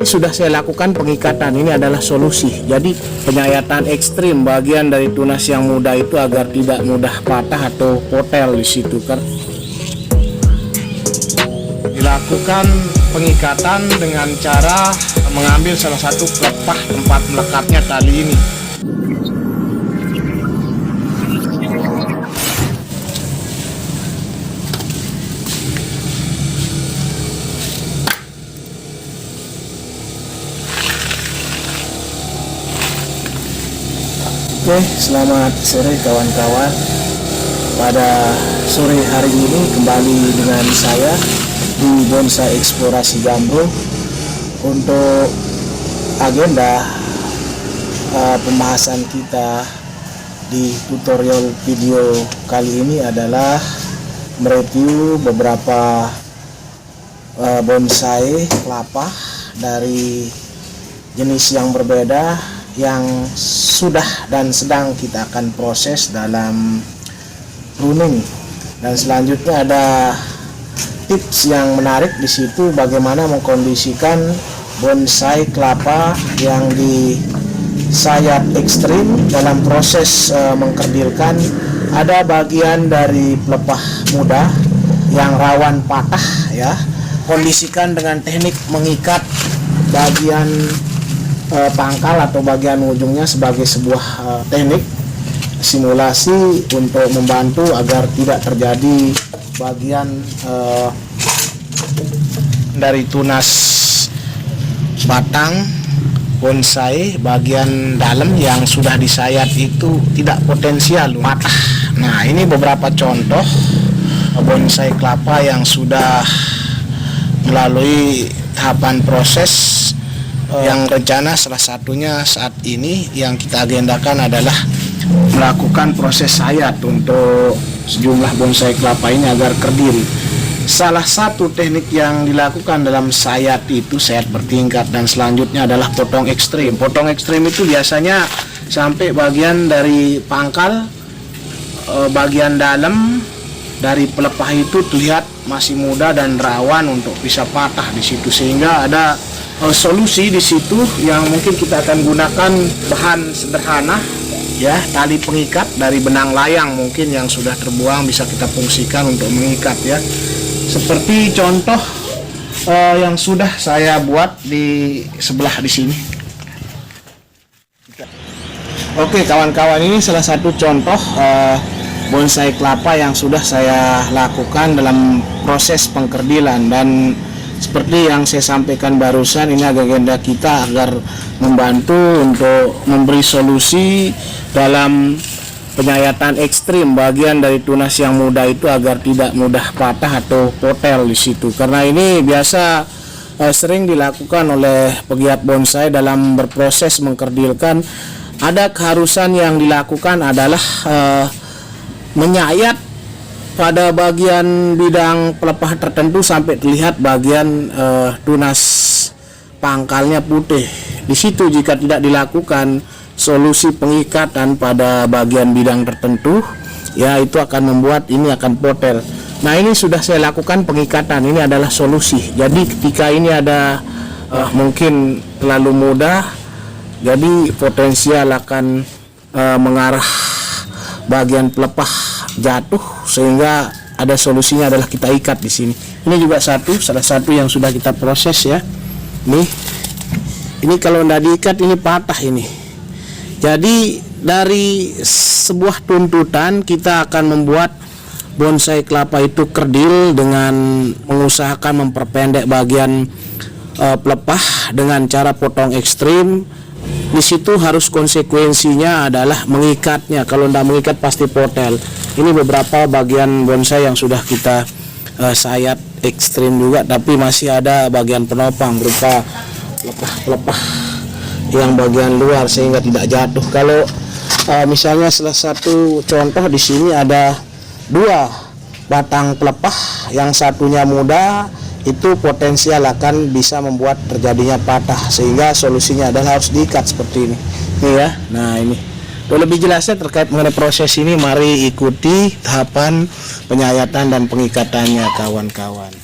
Sudah saya lakukan pengikatan, ini adalah solusi. Jadi penyayatan ekstrim bagian dari tunas yang muda itu agar tidak mudah patah atau potel di situ kan. Dilakukan pengikatan dengan cara mengambil salah satu pelepah tempat melekatnya tali ini. Oke, selamat sore kawan-kawan. Pada sore hari ini kembali dengan saya di Bonsai Eksplorasi Gambro. Untuk agenda pembahasan kita di tutorial video kali ini adalah mereview beberapa bonsai kelapa dari jenis yang berbeda yang sudah dan sedang kita akan proses dalam pruning. Dan selanjutnya ada tips yang menarik di situ bagaimana mengkondisikan bonsai kelapa yang disayat ekstrim dalam proses mengkerdilkan. Ada bagian dari pelepah muda yang rawan patah ya, kondisikan dengan teknik mengikat bagian pangkal atau bagian ujungnya sebagai sebuah teknik simulasi untuk membantu agar tidak terjadi bagian dari tunas batang bonsai bagian dalam yang sudah disayat itu tidak potensial patah. Nah, ini beberapa contoh bonsai kelapa yang sudah melalui tahapan proses yang rencana salah satunya saat ini yang kita agendakan adalah melakukan proses sayat untuk sejumlah bonsai kelapa ini agar kerdil. Salah satu teknik yang dilakukan dalam sayat itu sayat bertingkat, dan selanjutnya adalah potong ekstrim. Potong ekstrim itu biasanya sampai bagian dari pangkal, bagian dalam dari pelepah itu terlihat masih muda dan rawan untuk bisa patah di situ, sehingga ada solusi di situ yang mungkin kita akan gunakan bahan sederhana ya, tali pengikat dari benang layang mungkin yang sudah terbuang bisa kita fungsikan untuk mengikat ya, seperti contoh yang sudah saya buat di sebelah di sini. Oke kawan-kawan, ini salah satu contoh bonsai kelapa yang sudah saya lakukan dalam proses pengkerdilan, dan seperti yang saya sampaikan barusan, ini agenda kita agar membantu untuk memberi solusi dalam penyayatan ekstrim bagian dari tunas yang muda itu agar tidak mudah patah atau potel di situ. Karena ini biasa sering dilakukan oleh pegiat bonsai dalam berproses mengkerdilkan. Ada keharusan yang dilakukan adalah menyayat pada bagian bidang pelepah tertentu sampai terlihat bagian tunas pangkalnya putih. Di situ jika tidak dilakukan solusi pengikatan pada bagian bidang tertentu, ya itu akan membuat ini akan potel. Nah, ini sudah saya lakukan pengikatan, ini adalah solusi. Jadi ketika ini ada mungkin terlalu mudah, jadi potensial akan mengarah bagian pelepah jatuh, sehingga ada solusinya adalah kita ikat di sini. Ini juga salah satu yang sudah kita proses ya. Ini kalau tidak diikat ini patah ini. Jadi dari sebuah tuntutan kita akan membuat bonsai kelapa itu kerdil dengan mengusahakan memperpendek bagian pelepah dengan cara potong ekstrim. Di situ harus konsekuensinya adalah mengikatnya. Kalau tidak mengikat pasti potel. Ini beberapa bagian bonsai yang sudah kita sayat ekstrim juga, tapi masih ada bagian penopang berupa pelepah yang bagian luar sehingga tidak jatuh. Kalau misalnya salah satu contoh di sini ada dua batang pelepah, yang satunya muda, itu potensial akan bisa membuat terjadinya patah, sehingga solusinya adalah harus diikat seperti ini. Ini ya. Nah, ini. Untuk lebih jelasnya terkait mengenai proses ini, mari ikuti tahapan penyayatan dan pengikatannya kawan-kawan.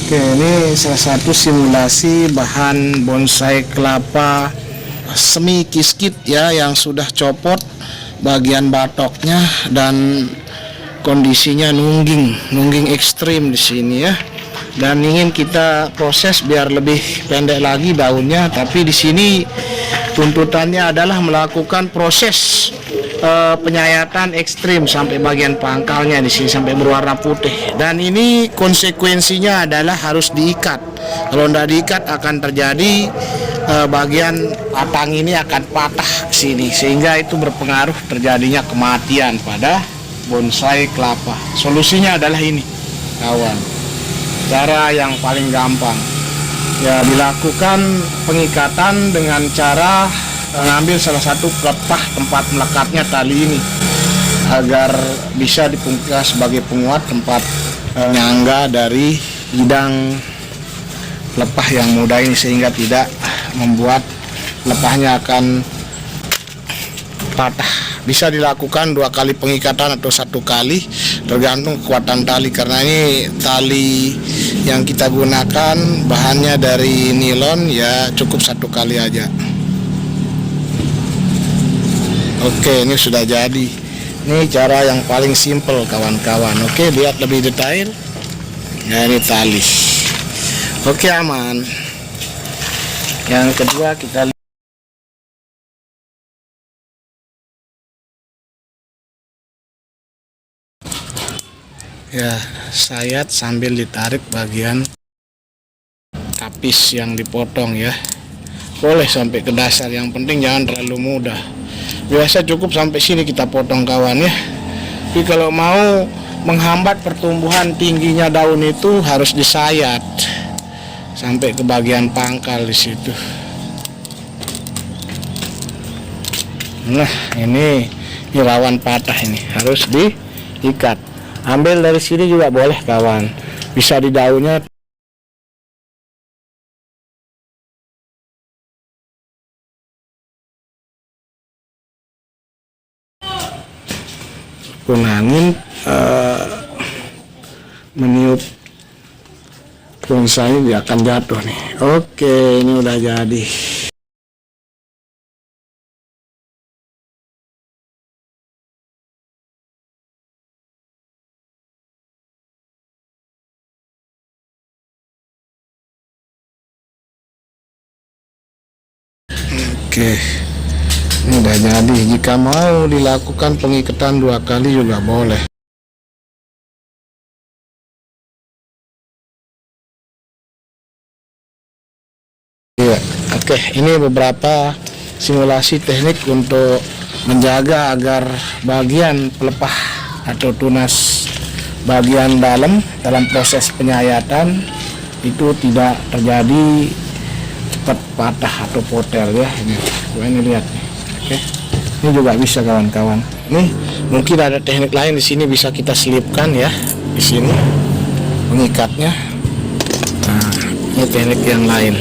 Oke, ini salah satu simulasi bahan bonsai kelapa semi kiskit ya, yang sudah copot bagian batoknya dan kondisinya nungging ekstrim di sini ya. Dan ingin kita proses biar lebih pendek lagi daunnya, tapi di sini tuntutannya adalah melakukan proses penyayatan ekstrim sampai bagian pangkalnya di sini sampai berwarna putih. Dan ini konsekuensinya adalah harus diikat. Kalau tidak diikat akan terjadi bagian batang ini akan patah ke sini, sehingga itu berpengaruh terjadinya kematian pada bonsai kelapa. Solusinya adalah ini, kawan. Cara yang paling gampang ya, dilakukan pengikatan dengan cara mengambil salah satu pelepah tempat melekatnya tali ini agar bisa dipungkas sebagai penguat tempat nyangga dari bidang pelepah yang mudah ini, sehingga tidak membuat pelepahnya akan patah. Bisa dilakukan 2 kali pengikatan atau 1 kali, tergantung kekuatan tali, karena ini tali yang kita gunakan bahannya dari nilon ya, cukup 1 kali aja. Oke, ini sudah jadi. Ini cara yang paling simple kawan-kawan. Oke, lihat lebih detail. Nah, ini tali. Oke, aman. Yang kedua kita ya, sayat sambil ditarik bagian tapis yang dipotong ya. Boleh sampai ke dasar, yang penting jangan terlalu mudah. Biasa cukup sampai sini kita potong kawan ya. Tapi kalau mau menghambat pertumbuhan tingginya daun itu harus disayat sampai ke bagian pangkal di situ. Nah, ini rawan patah, ini harus diikat. Ambil dari sini juga boleh kawan, bisa di daunnya. Angin meniup bonsai, dia akan jatuh nih. Oke, ini udah jadi. Oke, ini udah jadi. Jika mau dilakukan pengikatan 2 kali juga boleh. Iya, oke. Ini beberapa simulasi teknik untuk menjaga agar bagian pelepah atau tunas bagian dalam proses penyayatan itu tidak terjadi cepat patah atau potel ya. Ini lihat nih. Oke, ini juga bisa kawan-kawan. Nih mungkin ada teknik lain di sini, bisa kita selipkan ya di sini pengikatnya. Nah, ini teknik yang lain.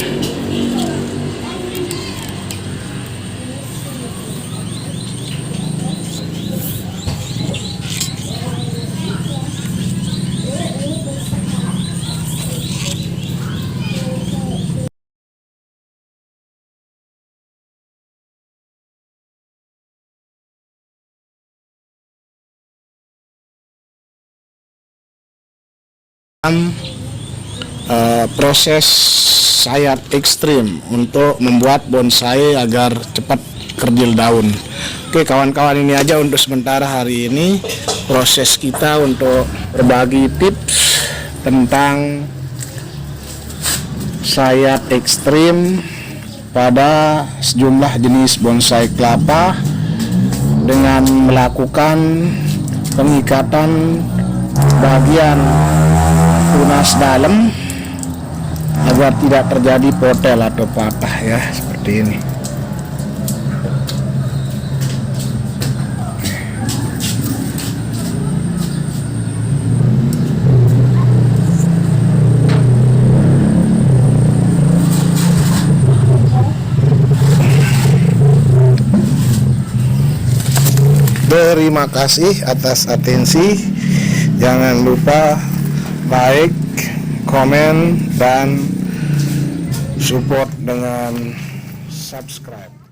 Proses sayat ekstrim untuk membuat bonsai agar cepat kerdil daun. Oke kawan-kawan, ini aja untuk sementara hari ini proses kita untuk berbagi tips tentang sayat ekstrim pada sejumlah jenis bonsai kelapa dengan melakukan pengikatan bagian tunas dalam agar tidak terjadi potel atau patah ya, seperti ini. Terima kasih atas atensi. Jangan lupa like, komen, dan support dengan subscribe.